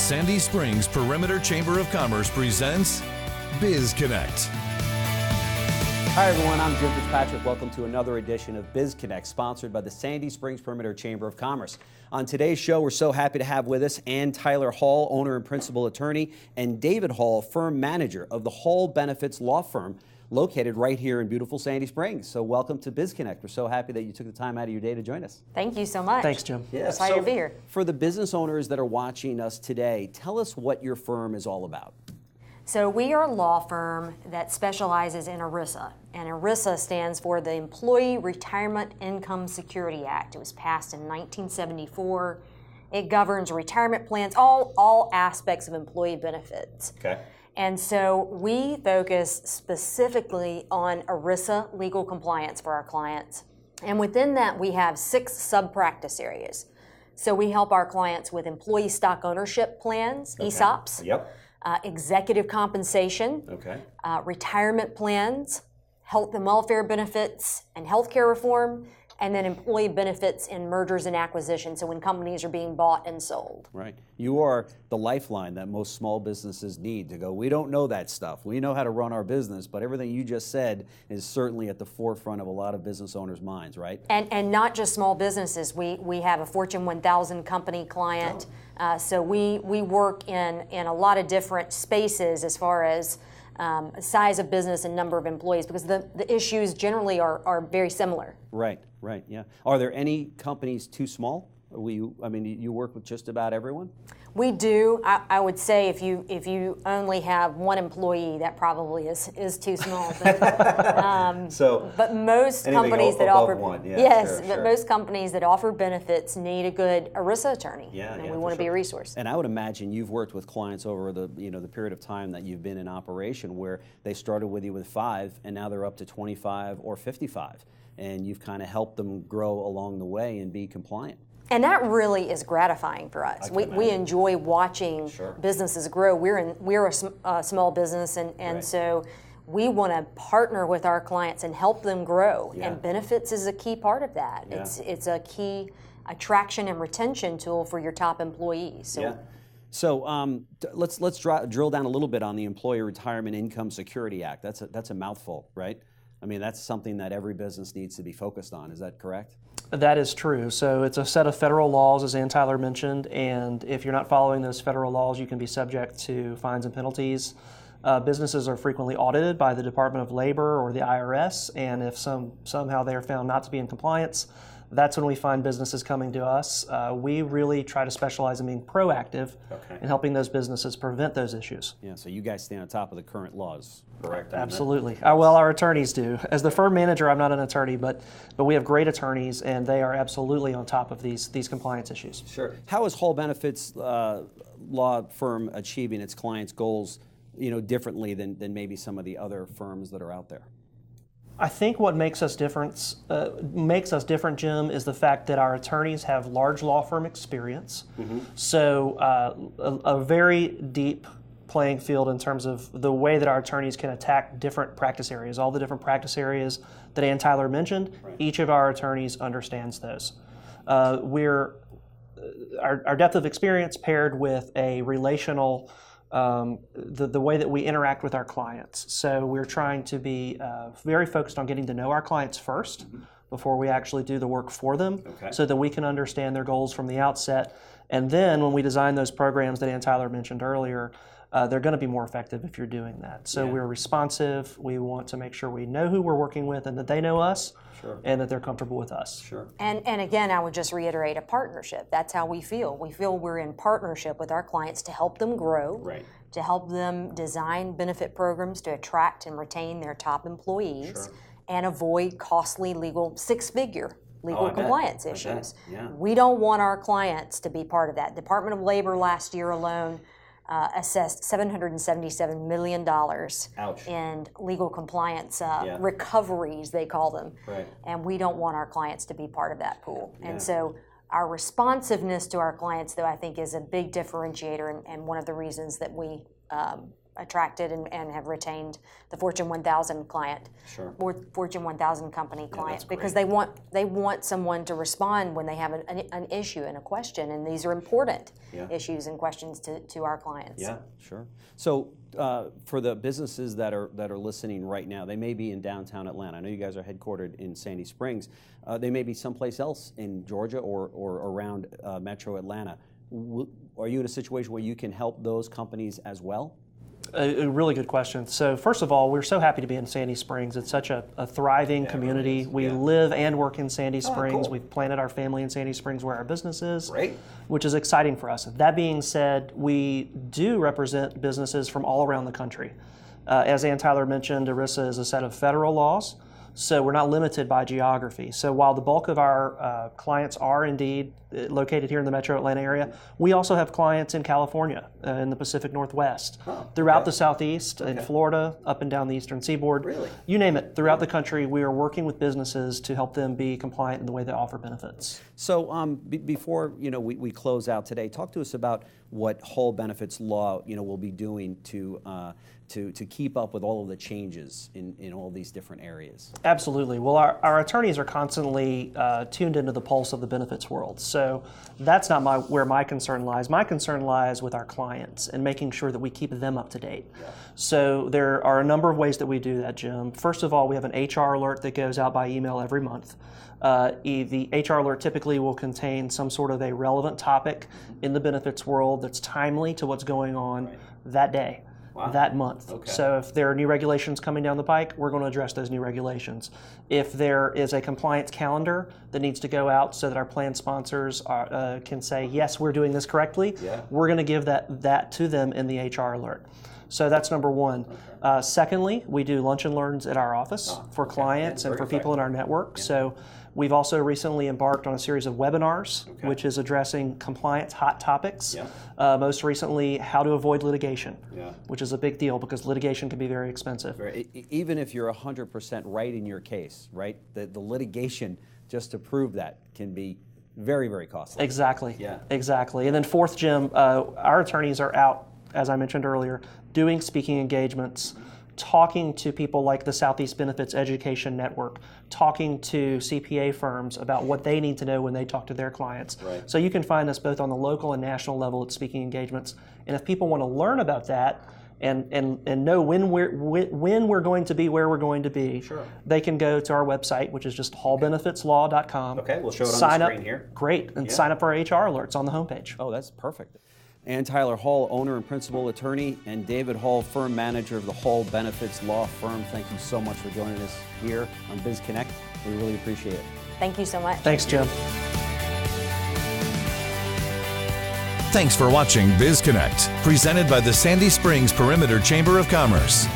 Sandy Springs Perimeter Chamber of Commerce presents BizConnect. Hi everyone, I'm Jim Fitzpatrick. Welcome to another edition of BizConnect, sponsored by the Sandy Springs Perimeter Chamber of Commerce. On today's show, we're so happy to have with us Ann Tyler Hall, owner and principal attorney, and David Hall, firm manager of the Hall Benefits Law Firm, located right here in beautiful Sandy Springs. So welcome to BizConnect. We're so happy that you took the time out of your day to join us. Thank you so much. Thanks, Jim. Yeah, excited to be here. For the business owners that are watching us today, tell us what your firm is all about. So we are a law firm that specializes in ERISA, and ERISA stands for the Employee Retirement Income Security Act. It was passed in 1974. It governs retirement plans, all aspects of employee benefits. Okay. And so we focus specifically on ERISA legal compliance for our clients. And within that, we have 6 sub-practice areas. So we help our clients with employee stock ownership plans, ESOPs. Yep. Executive compensation, retirement plans, health and welfare benefits, and healthcare reform, and then employee benefits in mergers and acquisitions, so when companies are being bought and sold. Right. You are the lifeline that most small businesses need to go, we don't know that stuff. We know how to run our business, but everything you just said is certainly at the forefront of a lot of business owners' minds, right? And not just small businesses. We have a Fortune 1000 company client. So we work in a lot of different spaces as far as size of business and number of employees, because the issues generally are very similar. Right, yeah. Are there any companies too small? You work with just about everyone? We do. I would say if you only have one employee, that probably is too small. But, but most companies that offer but most companies that offer benefits need a good ERISA attorney. And we want to be a resource. And I would imagine you've worked with clients over the period of time that you've been in operation, where they started with you with 5 and now they're up to 25 or 55, and you've kind of helped them grow along the way and be compliant. And that really is gratifying for us. We enjoy watching businesses grow. We're a small business, and so we want to partner with our clients and help them grow. And benefits is a key part of that. It's a key attraction and retention tool for your top employees. So let's drill down a little bit on the Employee Retirement Income Security Act. That's a mouthful, right? I mean, that's something that every business needs to be focused on. Is that correct? That is true. So it's a set of federal laws, as Ann Tyler mentioned, and if you're not following those federal laws, you can be subject to fines and penalties. Businesses are frequently audited by the Department of Labor or the IRS, and if somehow they are found not to be in compliance, that's when we find businesses coming to us. We really try to specialize in being proactive in helping those businesses prevent those issues. Yeah, so you guys stay on top of the current laws, correct? Absolutely. Well, our attorneys do. As the firm manager, I'm not an attorney, but we have great attorneys, and they are absolutely on top of these compliance issues. Sure. How is Hall Benefits law firm achieving its clients' goals, differently than maybe some of the other firms that are out there? I think what makes us different, Jim, is the fact that our attorneys have large law firm experience. So a very deep playing field in terms of the way that our attorneys can attack different practice areas. All the different practice areas that Ann Tyler mentioned, each of our attorneys understands those. Our depth of experience paired with a relational the way that we interact with our clients. So we're trying to be very focused on getting to know our clients first before we actually do the work for them, so that we can understand their goals from the outset. And then when we design those programs that Ann Tyler mentioned earlier, they're going to be more effective if you're doing that. So we're responsive. We want to make sure we know who we're working with and that they know us. And that they're comfortable with us. And again, I would just reiterate a partnership. That's how we feel. We feel we're in partnership with our clients to help them grow, to help them design benefit programs to attract and retain their top employees, and avoid costly six-figure legal compliance issues. We don't want our clients to be part of that. Department of Labor last year alone assessed $777 million in legal compliance recoveries, they call them. And we don't want our clients to be part of that pool. And so our responsiveness to our clients, though, I think is a big differentiator and one of the reasons that we attracted and have retained the Fortune 1000 client, or Fortune 1000 company client, because they want someone to respond when they have an issue and a question, and these are important issues and questions to our clients. Yeah, sure. So for the businesses that are listening right now, they may be in downtown Atlanta. I know you guys are headquartered in Sandy Springs. They may be someplace else in Georgia or around Metro Atlanta. Are you in a situation where you can help those companies as well? A really good question. So first of all, we're so happy to be in Sandy Springs. It's such a thriving community. We live and work in Sandy Springs. Cool. We've planted our family in Sandy Springs where our business is, Great. which is exciting for us. That being said, we do represent businesses from all around the country. As Ann Tyler mentioned, ERISA is a set of federal laws, so we're not limited by geography. So while the bulk of our clients are indeed located here in the Metro Atlanta area, we also have clients in California, in the Pacific Northwest, throughout the Southeast, in Florida, up and down the Eastern Seaboard. Really? You name it. Throughout the country, we are working with businesses to help them be compliant in the way they offer benefits. So before we close out today, talk to us about what whole benefits law will be doing to keep up with all of the changes in all these different areas. Absolutely. Well, our attorneys are constantly tuned into the pulse of the benefits world. So that's not where my concern lies. My concern lies with our clients and making sure that we keep them up to date. Yeah. So there are a number of ways that we do that, Jim. First of all, we have an HR alert that goes out by email every month. The HR alert typically will contain some sort of a relevant topic in the benefits world that's timely to what's going on that day. That month. Okay. So if there are new regulations coming down the pike, we're going to address those new regulations. If there is a compliance calendar that needs to go out so that our plan sponsors can say, yes, we're doing this correctly, we're going to give that to them in the HR alert. So that's number one. Okay. Secondly, we do lunch and learns at our office for clients and for people in our network. Yeah. So we've also recently embarked on a series of webinars, which is addressing compliance hot topics. Yeah. Most recently, how to avoid litigation, which is a big deal because litigation can be very expensive. Even if you're 100% right in your case, right? The litigation just to prove that can be very, very costly. Exactly. Yeah. Exactly. And then fourth, Jim, our attorneys are out, as I mentioned earlier, doing speaking engagements, talking to people like the Southeast Benefits Education Network, talking to CPA firms about what they need to know when they talk to their clients. Right. So you can find us both on the local and national level at speaking engagements. And if people want to learn about that and know when we're going to be where we're going to be, they can go to our website, which is just hallbenefitslaw.com. Okay, we'll show it on the screen here. Great, and sign up for our HR alerts on the homepage. Oh, that's perfect. Ann Tyler Hall, owner and principal attorney, and David Hall, firm manager of the Hall Benefits Law Firm. Thank you so much for joining us here on BizConnect. We really appreciate it. Thank you so much. Thanks, Jim. Thanks for watching BizConnect, presented by the Sandy Springs Perimeter Chamber of Commerce.